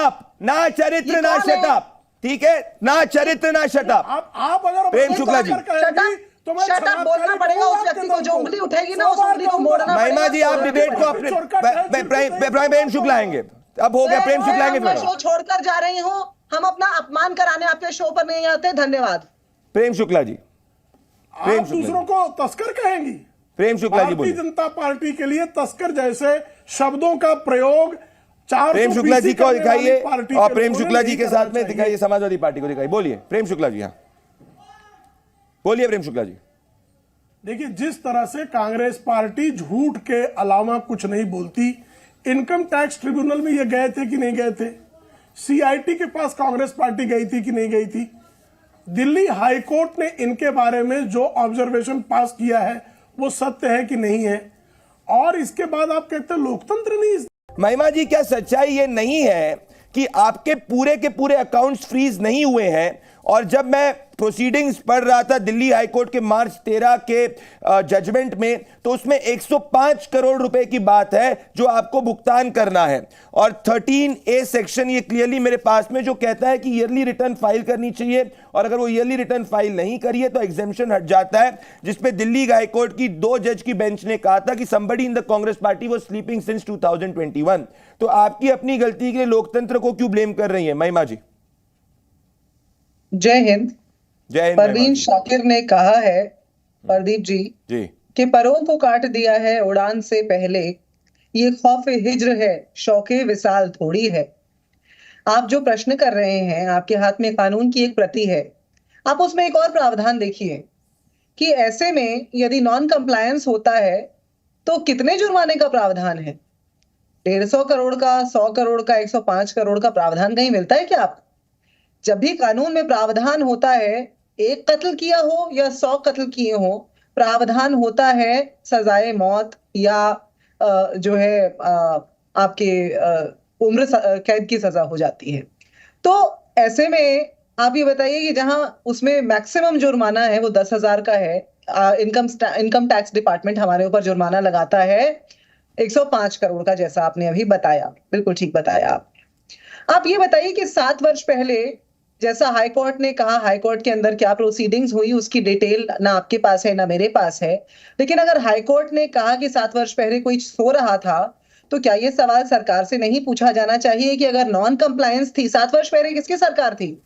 Shut up, ना चरित्र ना शटअप, ठीक है, ना चरित्र ना शटअप। आप अगर प्रेम शुक्ला जी, तो मैं शट अप बोलना पड़ेगा उस व्यक्ति को, जो उंगली उठेगी ना उस उंगली को मोड़ना महिमा जी आप डिबेट को अपने प्रेम शुक्ला आएंगे, अब हो गया, प्रेम शुक्ला आएंगे। मैं शो छोड़कर जा रही हूँ, हम अपना अपमान कराने आपके शो पर नहीं आते। धन्यवाद। प्रेम शुक्ला जी, आप दूसरों को तस्कर कहेंगी? प्रेम शुक्ला जी बोलिए। भारतीय जनता पार्टी के लिए तस्कर जैसे शब्दों का प्रयोग प्रेम शुक्ला जी को दिखाइए और प्रेम शुक्ला जी के साथ में दिखाइए समाजवादी पार्टी को दिखाइए। बोलिए प्रेम शुक्ला जी, हाँ बोलिए प्रेम शुक्ला जी। देखिए, जिस तरह से कांग्रेस पार्टी झूठ के अलावा कुछ नहीं बोलती, इनकम टैक्स ट्रिब्यूनल में ये गए थे कि नहीं गए थे? सीआईटी के पास कांग्रेस पार्टी गई थी कि नहीं गई थी? दिल्ली हाईकोर्ट ने इनके बारे में जो ऑब्जर्वेशन पास किया है वो सत्य है कि नहीं है? और इसके बाद आप कहते हैं लोकतंत्र नहीं। महिमा जी, क्या सच्चाई ये नहीं है कि आपके पूरे के पूरे अकाउंट्स फ्रीज नहीं हुए हैं? और जब मैं प्रोसीडिंग्स पढ़ रहा था दिल्ली हाईकोर्ट के मार्च 13 के जजमेंट में, तो उसमें 105 करोड़ रुपए की बात है जो आपको भुगतान करना है। और 13A सेक्शन ये क्लियरली मेरे पास में जो कहता है कि ईयरली रिटर्न फाइल करनी चाहिए, और अगर वो ईयरली रिटर्न फाइल नहीं करिए तो एग्जेम्पशन हट जाता है, जिसपे दिल्ली हाईकोर्ट की 2 जज की बेंच ने कहा था कि somebody in the Congress party was sleeping since 2021। तो आपकी अपनी गलती के लिए लोकतंत्र को क्यों ब्लेम कर रही है महिमा जी? जय हिंद। जय हिंद। परवीन शाकिर ने कहा है, प्रदीप जी कि परों को काट दिया है उड़ान से पहले, ये खौफ हिज्र है, शौके विसाल थोड़ी है। आप जो प्रश्न कर रहे हैं, आपके हाथ में कानून की एक प्रति है, आप उसमें एक और प्रावधान देखिए कि ऐसे में यदि नॉन कंप्लायंस होता है तो कितने जुर्माने का प्रावधान है? 150 करोड़ का, 100 करोड़ का, 105 करोड़ का प्रावधान कहीं मिलता है क्या आपको? जब भी कानून में प्रावधान होता है, एक कत्ल किया हो या 100 कत्ल किए हो, प्रावधान होता है सजाए मौत या जो है आपके उम्र कैद की सजा हो जाती है। तो ऐसे में आप ये बताइए कि जहां उसमें मैक्सिमम जुर्माना है वो 10,000 का है, इनकम टैक्स डिपार्टमेंट हमारे ऊपर जुर्माना लगाता है 105 करोड़ का, जैसा आपने अभी बताया, बिल्कुल ठीक बताया आप ये बताइए कि 7 वर्ष पहले जैसा हाईकोर्ट ने कहा, हाईकोर्ट के अंदर क्या प्रोसीडिंग्स हुई उसकी डिटेल ना आपके पास है ना मेरे पास है, लेकिन अगर हाईकोर्ट ने कहा कि 7 वर्ष पहले कोई सो रहा था, तो क्या ये सवाल सरकार से नहीं पूछा जाना चाहिए कि अगर नॉन कंप्लायंस थी, 7 वर्ष पहले किसकी सरकार थी?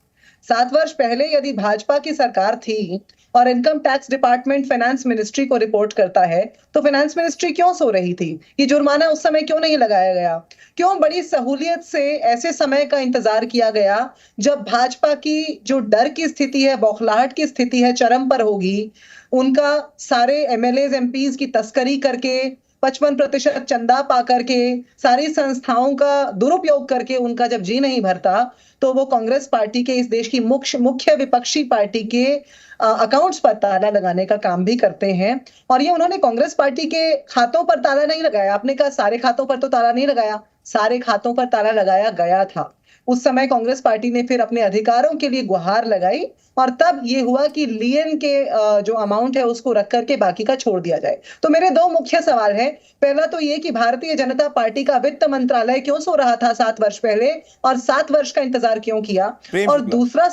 7 वर्ष पहले यदि भाजपा की सरकार थी और income tax department finance ministry को रिपोर्ट करता है, तो फाइनेंस मिनिस्ट्री क्यों सो रही थी? ये जुर्माना उस समय क्यों नहीं लगाया गया? क्यों बड़ी सहूलियत से ऐसे समय का इंतजार किया गया जब भाजपा की जो डर की स्थिति है, बौखलाहट की स्थिति है, चरम पर होगी? उनका सारे एमएलए एमपीज की तस्करी करके 55% चंदा पा करके सारी संस्थाओं का दुरुपयोग करके उनका जब जी नहीं भरता, तो वो कांग्रेस पार्टी के, इस देश की मुख्य विपक्षी पार्टी के अकाउंट्स पर ताला लगाने का काम भी करते हैं। और ये उन्होंने कांग्रेस पार्टी के खातों पर ताला नहीं लगाया। आपने कहा सारे खातों पर तो ताला नहीं लगाया, सारे खातों पर ताला लगाया गया था। उस समय कांग्रेस पार्टी ने फिर अपने अधिकारों के लिए गुहार लगाई और तब ये हुआ कि लियन के जो अमाउंट है उसको रख करके बाकी का छोड़ दिया जाए। तो मेरे 2 मुख्य सवाल हैं। पहला तो ये कि भारतीय जनता पार्टी का वित्त मंत्रालय क्यों सो रहा था 7 वर्ष पहले और 7 वर्ष का इंतजार क्यों किया? और दूसरा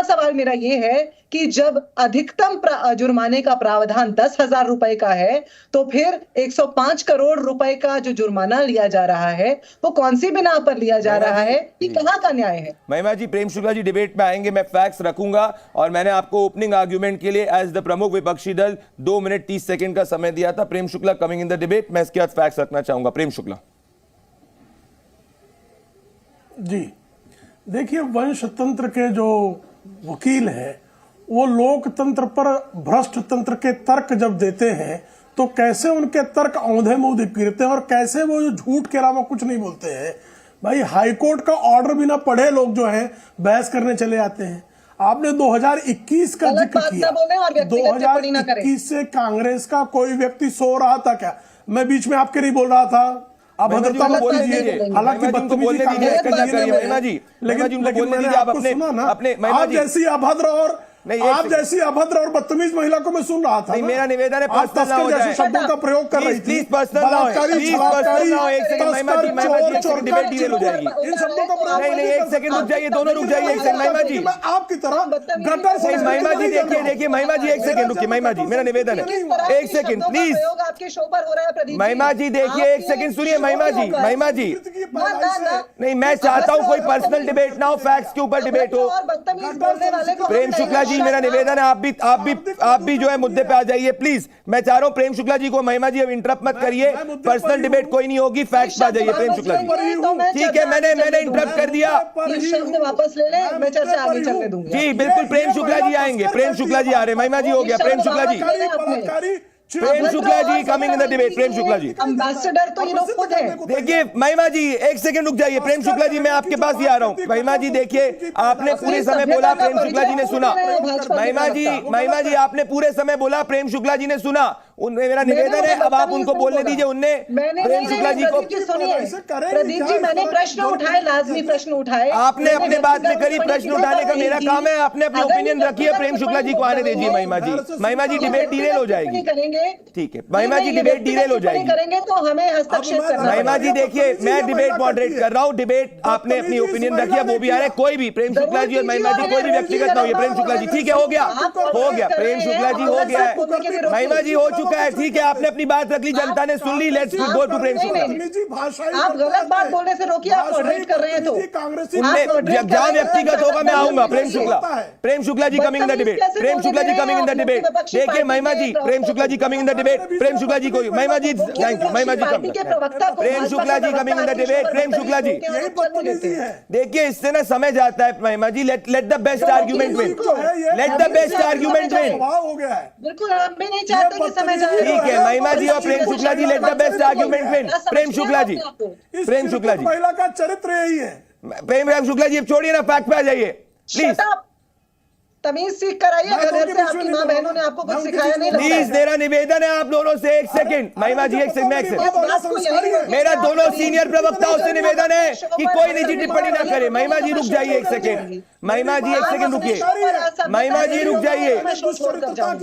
सवाल मेरा ये है कि जब अधिकतम जुर्माने का प्रावधान 10,000 रुपए का है, तो फिर 105 करोड़ रुपए का जो जुर्माना लिया जा रहा है वो कौन सी बिना पर लिया जा रहा है? ये कहां का न्याय है? महिमा जी, प्रेम शुक्ला जी डिबेट में आएंगे, मैं फैक्ट्स रखूंगा, और मैंने आपको ओपनिंग आर्ग्यूमेंट के लिए एज द प्रमुख विपक्षी दल 2 मिनट 30 सेकंड का समय दिया था। Prem Shukla coming in the debate, मैं इसके बाद फैक्ट्स रखना चाहूंगा। प्रेम शुक्ला जी, देखिए, वंशतंत्र के जो वकील है वो लोकतंत्र पर भ्रष्ट तंत्र के तर्क जब देते हैं तो कैसे उनके तर्क औंधे मुंह फिरते हैं और कैसे वो झूठ के अलावा कुछ नहीं बोलते हैं। भाई, हाईकोर्ट का ऑर्डर बिना पढ़े लोग जो हैं बहस करने चले आते हैं। आपने 2021 का जिक्र किया, 2021 से कांग्रेस का कोई व्यक्ति सो रहा था क्या? मैं बीच में आपके नहीं बोल रहा था, आप भद्रता मत कीजिए। हालांकि बदतमीजी कांग्रेस का, लेकिन मैंने आपको सुना ना, आप जैसी अभद्र और नहीं, आप जैसी अभद्र और बदतमीज महिला को मैं सुन रहा था। नहीं, मेरा निवेदन है आप पर्सनल ना हो तस्कर जैसे जाए। शब्दों का प्रयोग कर रही थी। प्लीज पर्सनल ना हो, प्लीज पर्सनल ना हो। एक सेकंड महिमा जी, एक सेकंड डिबेट डिटेल हो जाएगी। इन शब्दों का प्रयोग नहीं, एक सेकंड रुक जाइए, दोनों रुक जाइए, एक सेकंड महिमा जी। मैं आपकी तरह गटर महिमा जी देखिए महिमा जी, एक सेकंड रुकिए महिमा जी, मेरा निवेदन है, एक सेकंड प्लीज। आपके शो पर हो रहा है प्रदीप महिमा जी देखिए, एक सेकंड सुनिए महिमा जी, महिमा जी। नहीं, मैं चाहता हूं कोई पर्सनल डिबेट ना हो, फैक्ट्स के ऊपर डिबेट हो। प्रेम शुक्ला जी, मेरा निवेदन है, आप भी जो है मुद्दे पे आ जाइए प्लीज। मैं चाह रहा हूं प्रेम शुक्ला जी को, महिमा जी अब इंटरप्ट मत करिए, पर्सनल डिबेट कोई नहीं होगी, फैक्ट्स पे आ जाइए प्रेम शुक्ला जी। ठीक है, मैंने इंटरप्ट कर दिया। वापस ले ले, मैं चर्चा आगे चलने दूंगी। जी बिल्कुल, प्रेम शुक्ला जी आएंगे, प्रेम शुक्ला जी आ रहे, महिमा जी हो गया, Prem Shukla ji, Prem Shukla ji coming in the debate, Prem Shukla ji. Ambassador तो ये लोग खुद हैं। देखिए महिमा जी, एक सेकंड रुक जाइए, प्रेम शुक्ला जी मैं आपके पास ही आ रहा हूं। महिमा जी देखिए, आपने पूरे समय बोला, प्रेम शुक्ला जी ने सुना। महिमा जी आपने पूरे समय बोला, प्रेम शुक्ला जी ने सुना। उनमें मेरा निवेदन है, अब आप उनको बोलने दीजिए। उनने प्रेम शुक्ला जी को, प्रदीप जी मैंने प्रश्न उठाए, लाजमी प्रश्न उठाए। आपने अपने बात में करी, प्रश्न उठाने का मेरा काम है, आपने अपनी ओपिनियन रखी है। प्रेम शुक्ला जी को आने दीजिए महिमा जी। महिमा जी डिबेट डिरेल हो जाएगी, ठीक है महिमा जी, डिबेट डिरेल हो जाएगी। करेंगे तो हमें हस्तक्षेप करना। महिमा जी देखिए, मैं डिबेट मॉडरेट कर रहा हूं, डिबेट आपने अपनी ओपिनियन रखी है, वो भी आ रहे, कोई भी, प्रेम शुक्ला जी और महिमा जी कोई भी व्यक्तिगत ना हो। प्रेम शुक्ला जी ठीक है, हो गया प्रेम शुक्ला जी हो गया है, महिमा जी हो चुका है, ठीक है, आपने अपनी बात रख ली, जनता ने सुन ली, let's go to Prem Shukla. आप गलत बात बोलने से रोकिए, आप मॉडरेट कर रहे हैं तो जहां व्यक्तिगत होगा मैं आऊंगा। Prem Shukla ji coming in the debate, Prem Shukla ji coming in the debate. देखिए Mahima ji, Prem Shukla ji coming in the debate, Prem Shukla ji को, Mahima ji thank you, Mahima ji Prem Shukla ji coming in the debate, Prem Shukla ji. देखिए इससे ना समय जाता है Mahima ji, let the best argument win, let the best argument win. बिल्कुल, हम भी नहीं चाहते कि समय जाए। ठीक है महिमा जी और Prem Shukla ji, let the best argument win. Prem Shukla ji, Prem Shukla ji, महिला का चरित्र यही है। प्रेम शुक्ला जी अब छोड़िए ना, फैक्ट पे आ जाइए प्लीज। तमीज सीख कर आइए, घर से आपकी माँ बहनों ने आपको कुछ सिखाया नहीं। प्लीज मेरा निवेदन है आप दोनों से, एक सेकंड महिमा जी, एक सेकंड, मेरा दोनों सीनियर प्रवक्ताओं से निवेदन है कि कोई निजी टिप्पणी ना करे। महिमा जी रुक जाइए एक सेकंड, महिमा जी एक सेकंड रुकिए, महिमा जी रुक जाइए,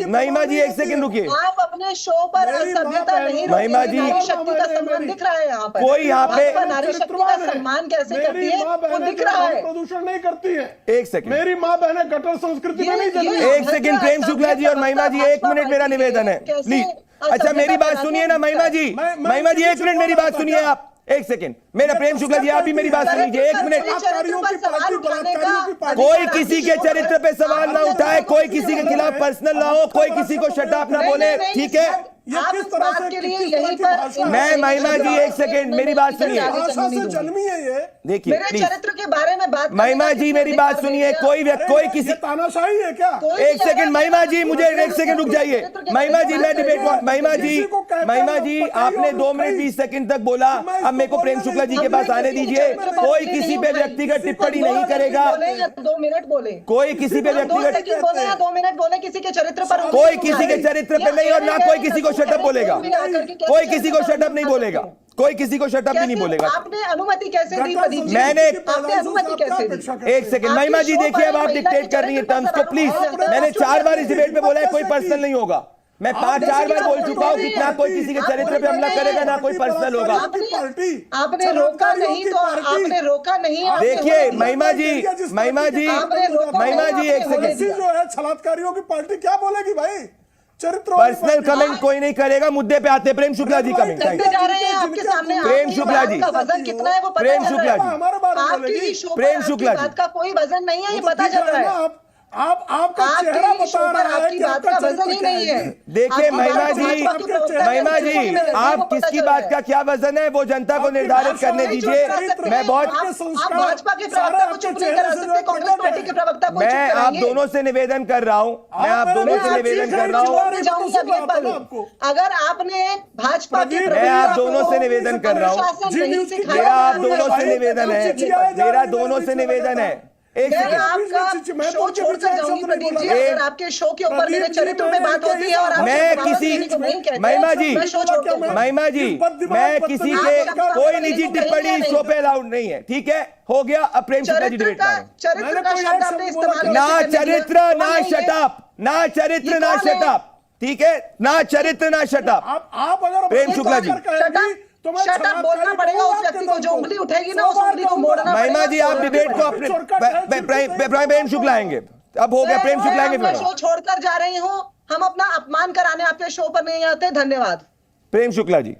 महिमा जी एक सेकंड रुकिए। आप अपने शो पर असभ्यता नहीं, महिमा जी, नारी शक्ति का सम्मान दिख रहा है यहाँ पर। कोई यहाँ पे नारी शक्ति का सम्मान कैसे करती है वो दिख रहा है। प्रदूषण नहीं करती है। एक सेकंड, मेरी माँ बहनें गटर संस्कृति में नहीं जन्मी। एक सेकंड प्रेम शुक्ला जी और महिमा जी, एक मिनट मेरा निवेदन है प्लीज। अच्छा मेरी बात सुनिए ना महिमा जी, महिमा जी एक मिनट मेरी बात सुनिए आप, एक सेकंड मेरा प्रेम शुक्ला जी आप भी मेरी बात सुन लीजिए, एक मिनट। कोई किसी के चरित्र पे सवाल ना उठाए, कोई किसी के खिलाफ पर्सनल ना हो, कोई किसी को शट अप ना बोले, ठीक है। आप इस बात के लिए यहीं पर मैं महिमा जी एक सेकंड मेरी बात सुनिए, जन्मी है ये। देखिए मेरे चरित्र के बारे में बात, महिमा जी मेरी बात सुनिए, कोई किसी तानाशाही है क्या? एक सेकंड महिमा जी, मुझे एक सेकंड रुक जाइए महिमा जी, मैं डिबेट, महिमा जी आपने 2 मिनट 20 सेकंड तक बोला, अब मेरे को प्रेम शुक्ला जी के पास आने दीजिए। कोई किसी पे व्यक्तिगत टिप्पणी नहीं करेगा, 2 मिनट बोले, कोई किसी पे व्यक्तिगत, 2 मिनट बोले, किसी के चरित्र पर, कोई किसी के चरित्र पे नहीं, और ना कोई किसी को शटअप बोलेगा, कोई किसी को शटअप नहीं बोलेगा, कोई किसी को शटअप भी नहीं बोलेगा। आपने अनुमति कैसे दी प्रदीप जी? मैंने आपने अनुमति कैसे दी? एक सेकंड महिमा जी देखिए, अब आप डिक्टेट कर रही है टर्म्स को प्लीज। मैंने 4 बार इस डिबेट में बोला है कोई पर्सनल नहीं होगा, मैं 5-4 बार बोल चुका हूँ कि ना कोई किसी के चरित्र पे हमला करेगा, ना कोई पर्सनल होगा। आपने रोका नहीं तो आपने रोका नहीं। देखिए महिमा जी, महिमा जी, महिमा जी एक सेकंड, जो है छलात्कारियों की पार्टी क्या बोलेगी भाई? चरित्र पर्सनल कमेंट कोई नहीं करेगा, मुद्दे पे आते। प्रेम शुक्ला जी कमेंट, जा रहे हैं आपके सामने। प्रेम शुक्ला जी, वजन कितना है वो पता प्रेम चल शुक्ला रहा जी, है। प्रेम शुक्ला जी, बात का कोई वजन नहीं है, ये पता चल रहा है। आपका चेहरा बता रहा है आपकी बात का वजन ही नहीं है। देखिए महिमा जी, महिमा जी आप किसकी बात का क्या वजन है वो जनता को निर्धारित करने दीजिए। मैं बहुत, भाजपा के प्रवक्ता को चुप नहीं करा सकते, कांग्रेस पार्टी के प्रवक्ता को मैं आप दोनों से निवेदन कर रहा हूँ, मैं आप दोनों से निवेदन कर रहा हूँ, अगर आपने भाजपा के, मैं आप दोनों से निवेदन कर रहा हूँ, मेरा आप दोनों से निवेदन है, मेरा दोनों से निवेदन है, एक मैं सेकंड। आपका शो छोड़कर जाऊंगी प्रदीप जी, अगर आपके शो के ऊपर मेरे चरित्र पे बात होती है और आप मैं किसी महिमा जी, महिमा जी, मैं किसी के कोई निजी टिप्पणी इस शो पे अलाउड नहीं है, ठीक है, हो गया। अब प्रेम शुक्ला जी डिबेट करें। चरित्र का शब्द आपने इस्तेमाल ना चरित्र ना शटअप, ना चरित्र ना शटअप, ठीक है, ना चरित्र ना शटअप। आप अगर प्रेम शुक्ला जी, शटअप बोलना पड़ेगा उस व्यक्ति को, जो उंगली उठेगी ना उस उंगली को मोड़ना पड़ेगा। महिमा जी, आप डिबेट को अपने प्रेम शुक्ला आएंगे, अब हो गया, प्रेम शुक्ला आएंगे। मैं शो छोड़कर जा रही हूँ, हम अपना अपमान कराने आपके शो पर नहीं आते। धन्यवाद। प्रेम शुक्ला जी।